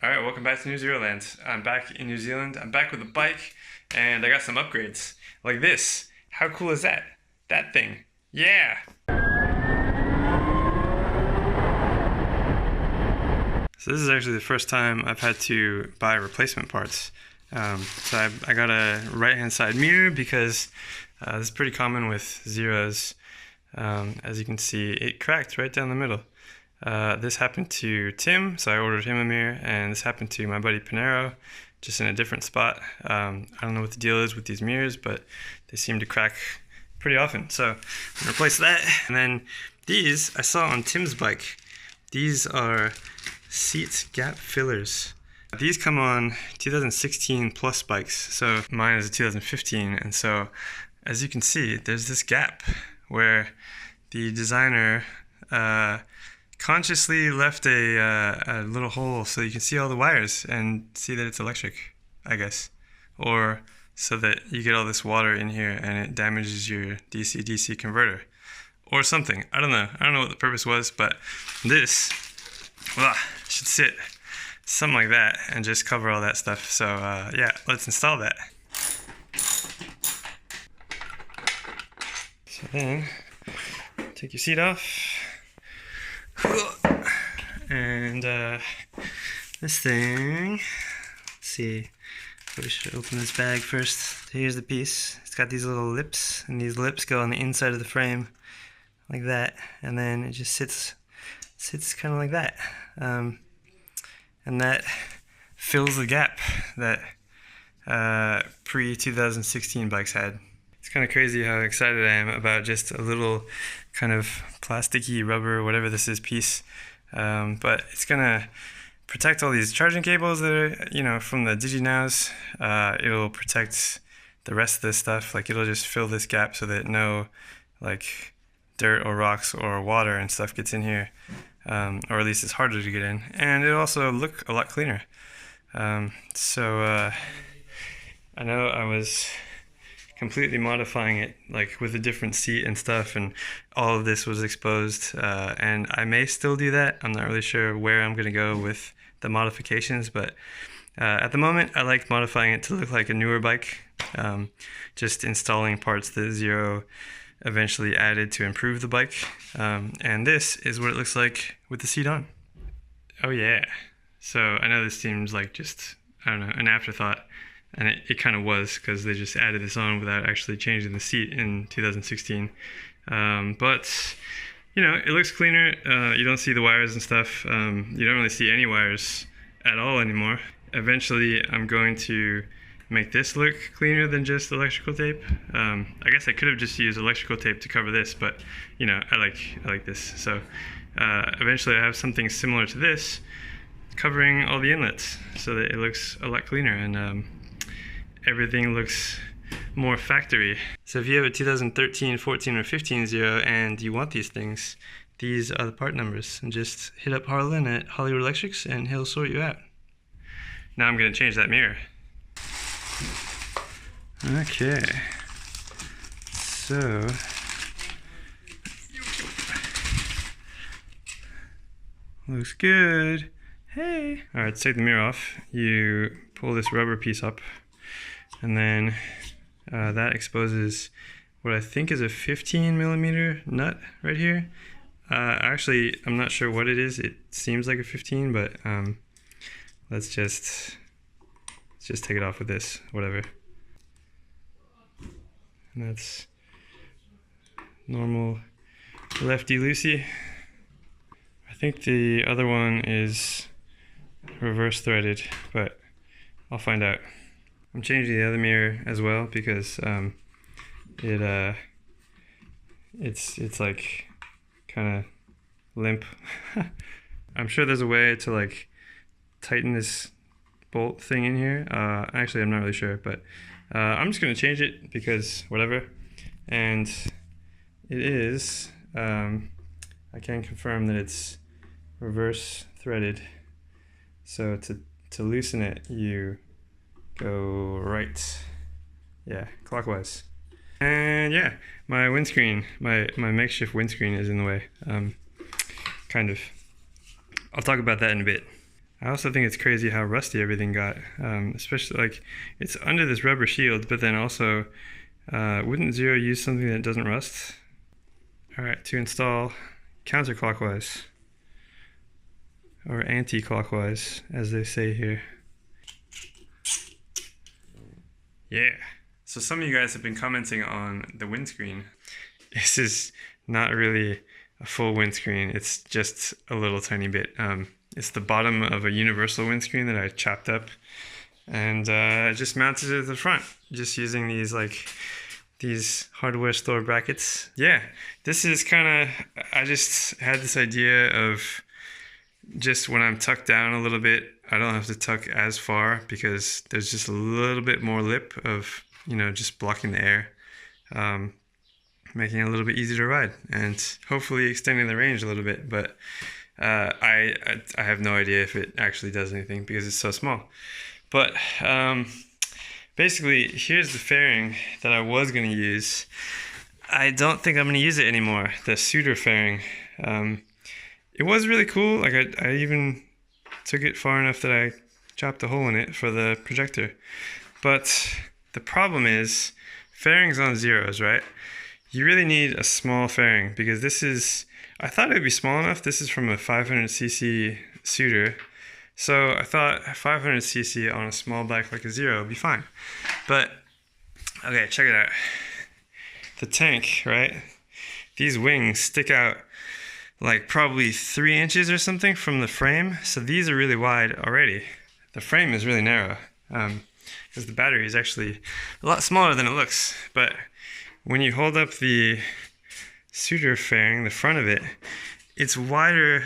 Alright, welcome back to New Zealand. I'm back in New Zealand. I'm back with a bike, and I got some upgrades. Like this. How cool is that? That thing. Yeah! So this is actually the first time I've had to buy replacement parts. So I got a right-hand side mirror because this is pretty common with Zeros. As you can see, it cracked right down the middle. This happened to Tim, so I ordered him a mirror, and this happened to my buddy Panero, just in a different spot. I don't know what the deal is with these mirrors, but they seem to crack pretty often. So I'm gonna replace that. And then these I saw on Tim's bike. These are seat gap fillers. These come on 2016 plus bikes, so mine is a 2015, and so as you can see, there's this gap where the designer consciously left a little hole so you can see all the wires and see that it's electric, I guess. Or so that you get all this water in here and it damages your DC-DC converter. Or something. I don't know. I don't know what the purpose was, but this should sit something like that and just cover all that stuff. So yeah, let's install that. So then, take your seat off. And this thing, let's see, we should open this bag first. Here's the piece. It's got these little lips, and these lips go on the inside of the frame like that, and then it just sits kind of like that, and that fills the gap that pre-2016 bikes had. It's kind of crazy how excited I am about just a little kind of plasticky rubber, whatever this is, piece. But it's gonna protect all these charging cables that are, you know, from the DigiNows. It'll protect the rest of this stuff. Like, it'll just fill this gap so that no, like, dirt or rocks or water and stuff gets in here. Or at least it's harder to get in. And it'll also look a lot cleaner. So I know I was completely modifying it, like with a different seat and stuff, and all of this was exposed, and I may still do that. I'm not really sure where I'm gonna go with the modifications, but at the moment I like modifying it to look like a newer bike, just installing parts that Zero eventually added to improve the bike, and this is what it looks like with the seat on. Oh yeah, so I know this seems like just, I don't know, an afterthought. And it kind of was, because they just added this on without actually changing the seat in 2016. But, you know, it looks cleaner. You don't see the wires and stuff. You don't really see any wires at all anymore. Eventually, I'm going to make this look cleaner than just electrical tape. I guess I could have just used electrical tape to cover this, but, you know, I like this. So eventually I have something similar to this, covering all the inlets so that it looks a lot cleaner, and everything looks more factory. So if you have a 2013, 14, or 15 Zero and you want these things, these are the part numbers. And just hit up Harlan at Hollywood Electrics and he'll sort you out. Now I'm going to change that mirror. Okay. So looks good. Hey! Alright, let's take the mirror off. You pull this rubber piece up, and then that exposes what I think is a 15mm nut right here. Actually, I'm not sure what it is. It seems like a 15, but let's just take it off with this, whatever. And that's normal lefty-loosey. I think the other one is reverse threaded, but I'll find out. I'm changing the other mirror as well because it's like kind of limp. I'm sure there's a way to like tighten this bolt thing in here. Actually, I'm not really sure, but I'm just gonna change it because whatever. And it is, I can confirm that it's reverse threaded. So to loosen it, you go right, yeah, clockwise. And yeah, my windscreen, my makeshift windscreen is in the way, kind of. I'll talk about that in a bit. I also think it's crazy how rusty everything got, especially like it's under this rubber shield, but then also wouldn't Zero use something that doesn't rust? All right, to install counterclockwise or anti-clockwise, as they say here. Yeah. So some of you guys have been commenting on the windscreen. This is not really a full windscreen. It's just a little tiny bit. It's the bottom of a universal windscreen that I chopped up and I just mounted it to the front, just using these hardware store brackets. Yeah, this is kind of, I just had this idea of just when I'm tucked down a little bit, I don't have to tuck as far because there's just a little bit more lip of, you know, just blocking the air, making it a little bit easier to ride and hopefully extending the range a little bit. But I have no idea if it actually does anything because it's so small. But basically, here's the fairing that I was going to use. I don't think I'm going to use it anymore, the Suitor fairing. It was really cool. Like I even took it far enough that I chopped a hole in it for the projector. But the problem is, fairings on Zeros, right? You really need a small fairing because this is, I thought it would be small enough. This is from a 500cc Suitor. So I thought 500cc on a small bike like a Zero would be fine. But, okay, check it out. The tank, right? These wings stick out like probably 3 inches or something from the frame. So these are really wide already. The frame is really narrow because the battery is actually a lot smaller than it looks. But when you hold up the Suitor fairing, the front of it, it's wider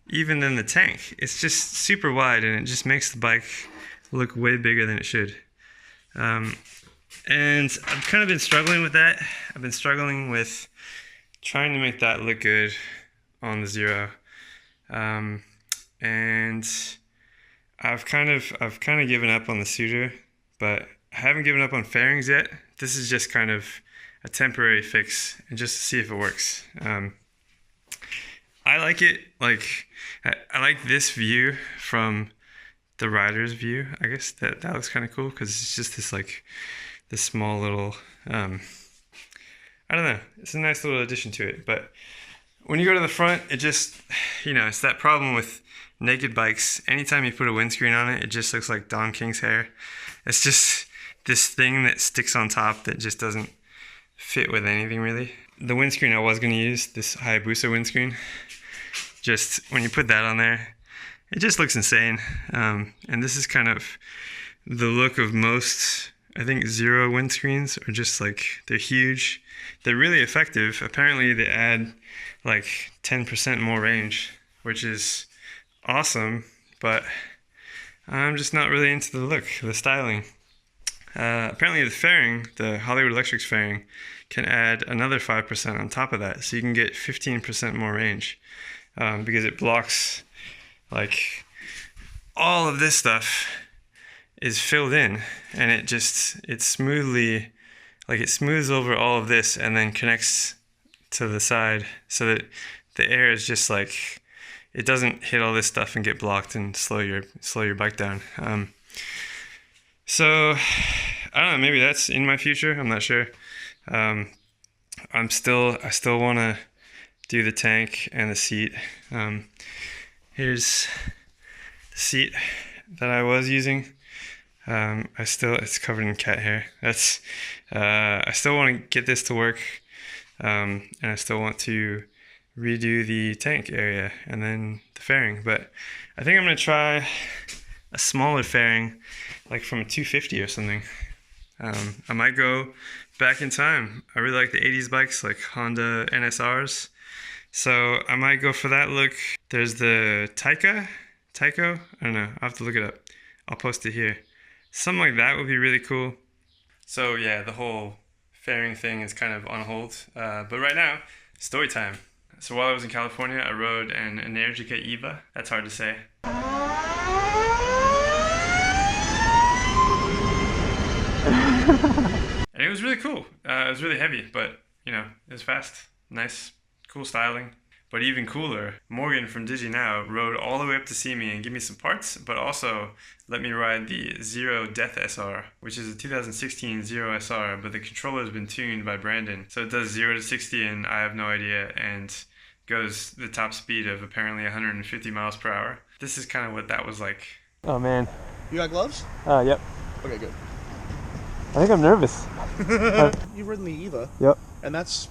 even than the tank. It's just super wide and it just makes the bike look way bigger than it should. And I've kind of been struggling with that. I've been struggling with trying to make that look good on the Zero. And I've kind of given up on the Suitor, but I haven't given up on fairings yet. This is just kind of a temporary fix and just to see if it works. I like it, like, I like this view from the rider's view. I guess that looks kind of cool because it's just this small little, I don't know, it's a nice little addition to it. But when you go to the front, it just, you know, it's that problem with naked bikes. Anytime you put a windscreen on it, it just looks like Don King's hair. It's just this thing that sticks on top that just doesn't fit with anything really. The windscreen I was going to use, this Hayabusa windscreen, just when you put that on there, it just looks insane. And this is kind of the look of most, I think, Zero windscreens are just like, they're huge. They're really effective. Apparently they add like 10% more range, which is awesome, but I'm just not really into the look, the styling. Apparently the fairing, the Hollywood Electrics fairing, can add another 5% on top of that, so you can get 15% more range because it blocks, like, all of this stuff is filled in, and it smoothly, like, it smooths over all of this and then connects to the side so that the air is just like, it doesn't hit all this stuff and get blocked and slow your bike down. So I don't know, maybe that's in my future, I'm not sure. I still want to do the tank and the seat. Here's the seat that I was using. It's covered in cat hair. I still want to get this to work. And I still want to redo the tank area and then the fairing. But I think I'm going to try a smaller fairing, like from a 250 or something. I might go back in time. I really like the 80s bikes, like Honda NSRs. So I might go for that look. There's the Tyco? I don't know. I'll have to look it up. I'll post it here. Something like that would be really cool. So yeah, the whole fairing thing is kind of on hold. But right now, story time. So while I was in California, I rode an Energica Eva. That's hard to say. And it was really cool. It was really heavy, but you know, it was fast, nice, cool styling. But even cooler, Morgan from DigiNow rode all the way up to see me and give me some parts, but also let me ride the Zero Death SR, which is a 2016 Zero SR, but the controller has been tuned by Brandon. So it does 0 to 60 and I have no idea, and goes the top speed of apparently 150 miles per hour. This is kind of what that was like. Oh man. You got gloves? Yep. Okay, good. I think I'm nervous. You've ridden the Eva. Yep. And that's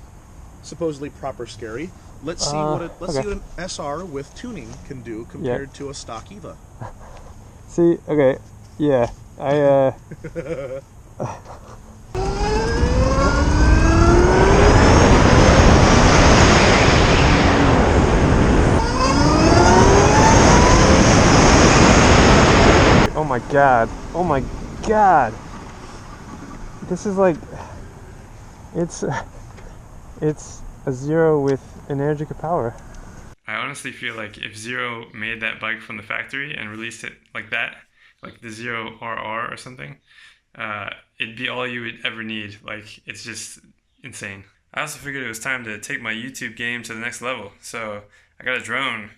supposedly proper scary. Let's see what an SR with tuning can do compared to a stock Eva. See, okay, yeah, oh my god, oh my god, this is like, it's a Zero with Energica power. I honestly feel like if Zero made that bike from the factory and released it like that, like the Zero RR or something, it'd be all you would ever need. Like, it's just insane. I also figured it was time to take my YouTube game to the next level, so I got a drone.